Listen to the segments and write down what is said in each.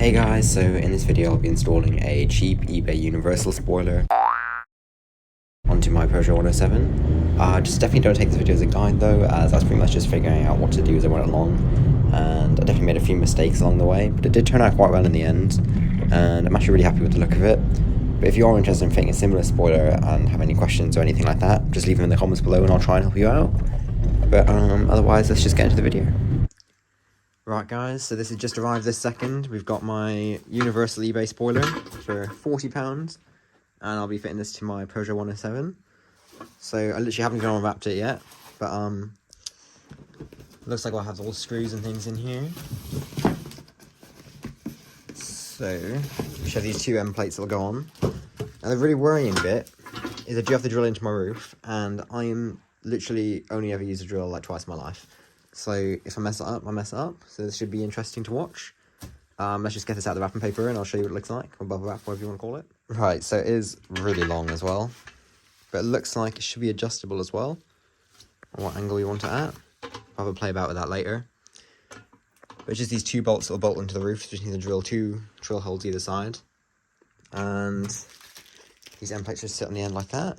Hey guys, so in this video I'll be installing a cheap eBay universal spoiler onto my Peugeot 107. Just definitely don't take this video as a guide though, as that's pretty much just figuring out what to do as I went along, and I definitely made a few mistakes along the way, but it did turn out quite well in the end, and I'm actually really happy with the look of it. But if you are interested in fitting a similar spoiler and have any questions or anything like that, just leave them in the comments below and I'll try and help you out. But otherwise, let's just get into the video. Right guys, so this has just arrived this second. We've got my universal eBay spoiler for £40, and I'll be fitting this to my Peugeot 107. So I literally haven't gone and wrapped it yet, but looks like I'll have all the screws and things in here. So we should have these two end plates that'll go on. Now the really worrying bit is I do have to drill into my roof, and I am literally only ever used a drill like twice in my life. So if I mess it up, I mess it up. So this should be interesting to watch. Let's just get this out of the wrapping paper and I'll show you what it looks like, or bubble wrap, whatever you want to call it. Right, so it is really long as well, but it looks like it should be adjustable as well, on what angle you want it at. I'll have a play about with that later. But it's just these two bolts that will bolt into the roof, so just need to drill two drill holes either side. And these end plates just sit on the end like that.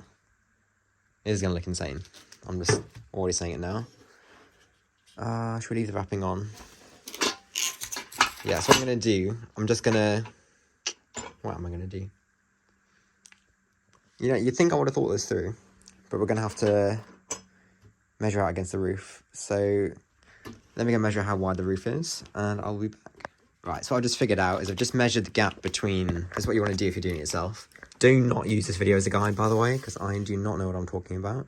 It is going to look insane. I'm just already saying it now. Should we leave the wrapping on? Yeah, so what I'm going to do, what am I going to do? You know, you'd think I would have thought this through, but we're going to have to measure out against the roof. So let me go measure how wide the roof is, and I'll be back. Right, so what I just figured out is I've just measured the gap between, this is what you want to do if you're doing it yourself. Do not use this video as a guide, by the way, because I do not know what I'm talking about.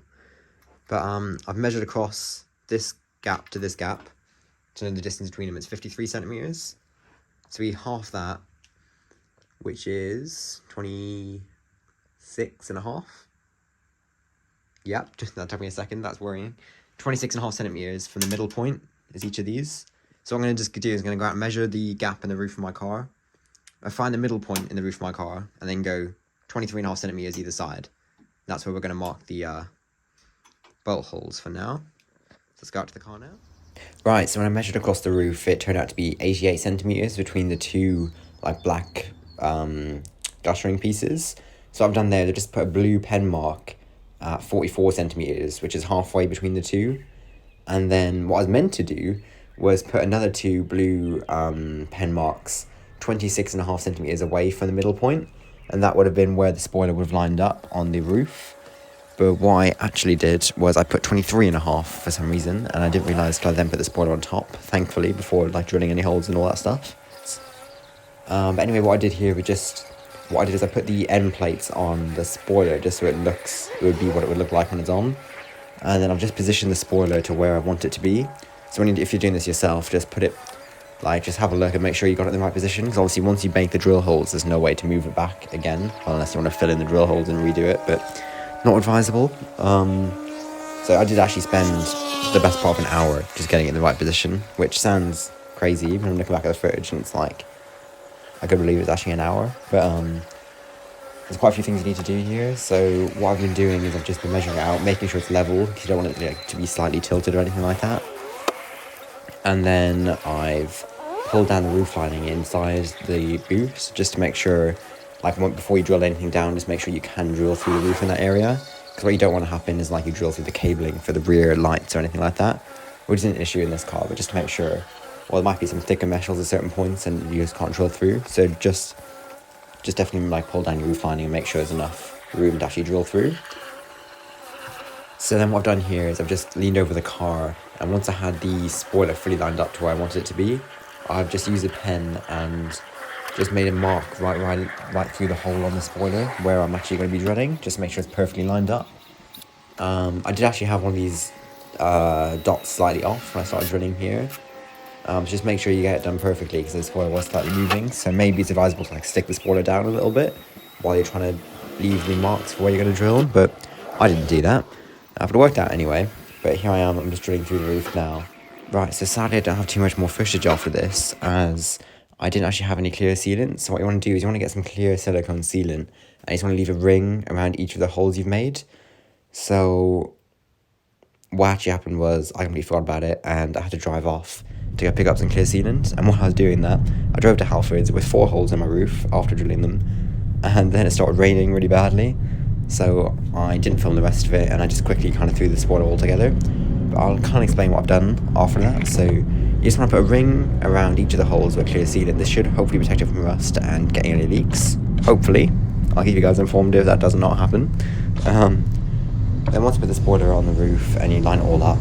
But I've measured across this gap to this gap, to know the distance between them. It's 53 centimeters. So we half that, which is 26 and a half. Yep, just that took me a second, that's worrying. 26 and a half centimeters from the middle point is each of these. So what I'm going to just do is I'm going to go out and measure the gap in the roof of my car. I find the middle point in the roof of my car, and then go 23 and a half centimeters either side. That's where we're going to mark the bolt holes for now. Let's go out to the car now. Right, so when I measured across the roof, it turned out to be 88 centimeters between the two like black guttering pieces. So what I've done there, I just put a blue pen mark at 44 centimeters, which is halfway between the two. And then what I was meant to do was put another two blue pen marks 26 and a half centimeters away from the middle point, and that would have been where the spoiler would have lined up on the roof. But what I actually did was I put 23 and a half for some reason, and I didn't realise till I then put the spoiler on top, thankfully, before like drilling any holes and all that stuff. But anyway, what I did here is I put the end plates on the spoiler just so it would be what it would look like when it's on. And then I've just positioned the spoiler to where I want it to be. So if you're doing this yourself, just put it, just have a look and make sure you got it in the right position. Because obviously once you make the drill holes, there's no way to move it back again, unless you want to fill in the drill holes and redo it, but not advisable. So I did actually spend the best part of an hour just getting it in the right position, which sounds crazy when I'm looking back at the footage and it's like, I couldn't believe it's actually an hour, but there's quite a few things you need to do here. So what I've been doing is I've just been measuring it out, making sure it's level, because you don't want it to be slightly tilted or anything like that. And then I've pulled down the roof lining inside the booth, just to make sure, before you drill anything down, just make sure you can drill through the roof in that area. Because what you don't want to happen is you drill through the cabling for the rear lights or anything like that, which isn't an issue in this car, but just to make sure, well, there might be some thicker metals at certain points and you just can't drill through. So just definitely pull down your roof lining and make sure there's enough room to actually drill through. So then what I've done here is I've just leaned over the car, and once I had the spoiler fully lined up to where I wanted it to be, I've just used a pen and just made a mark right through the hole on the spoiler where I'm actually going to be drilling, just to make sure it's perfectly lined up. I did actually have one of these dots slightly off when I started drilling here. Just make sure you get it done perfectly, because the spoiler was slightly moving, so maybe it's advisable to stick the spoiler down a little bit while you're trying to leave the marks for where you're going to drill, but I didn't do that. But it worked out anyway. But here I am, I'm just drilling through the roof now. Right, so sadly I don't have too much more footage after this, as I didn't actually have any clear sealant. So what you want to do is you want to get some clear silicone sealant, and you just want to leave a ring around each of the holes you've made. So what actually happened was I completely forgot about it, and I had to drive off to go pick up some clear sealant, and while I was doing that, I drove to Halfords with 4 holes in my roof after drilling them, and then it started raining really badly, so I didn't film the rest of it, and I just quickly kind of threw the spoiler all together. But I'll kind of explain what I've done after that. So you just want to put a ring around each of the holes with clear sealant. This should hopefully protect it from rust and getting any leaks. Hopefully. I'll keep you guys informed if that does not happen. Then once you put the spoiler on the roof and you line it all up,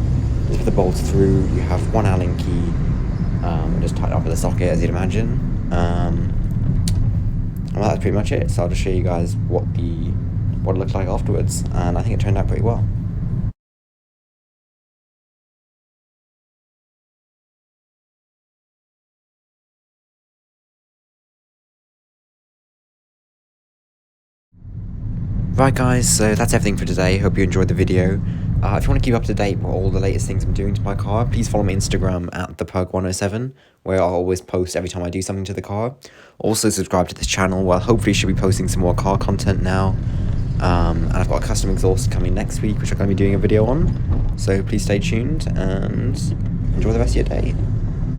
just put the bolts through. You have one Allen key, just tighten up with a socket, as you'd imagine. Well, that's pretty much it. So I'll just show you guys what it looked like afterwards, and I think it turned out pretty well. Right guys, so that's everything for today. Hope you enjoyed the video. If you want to keep up to date with all the latest things I'm doing to my car, please follow my Instagram at thepug107, where I'll always post every time I do something to the car. Also subscribe to this channel, where hopefully should be posting some more car content now. And I've got a custom exhaust coming next week, which I'm going to be doing a video on. So please stay tuned and enjoy the rest of your day.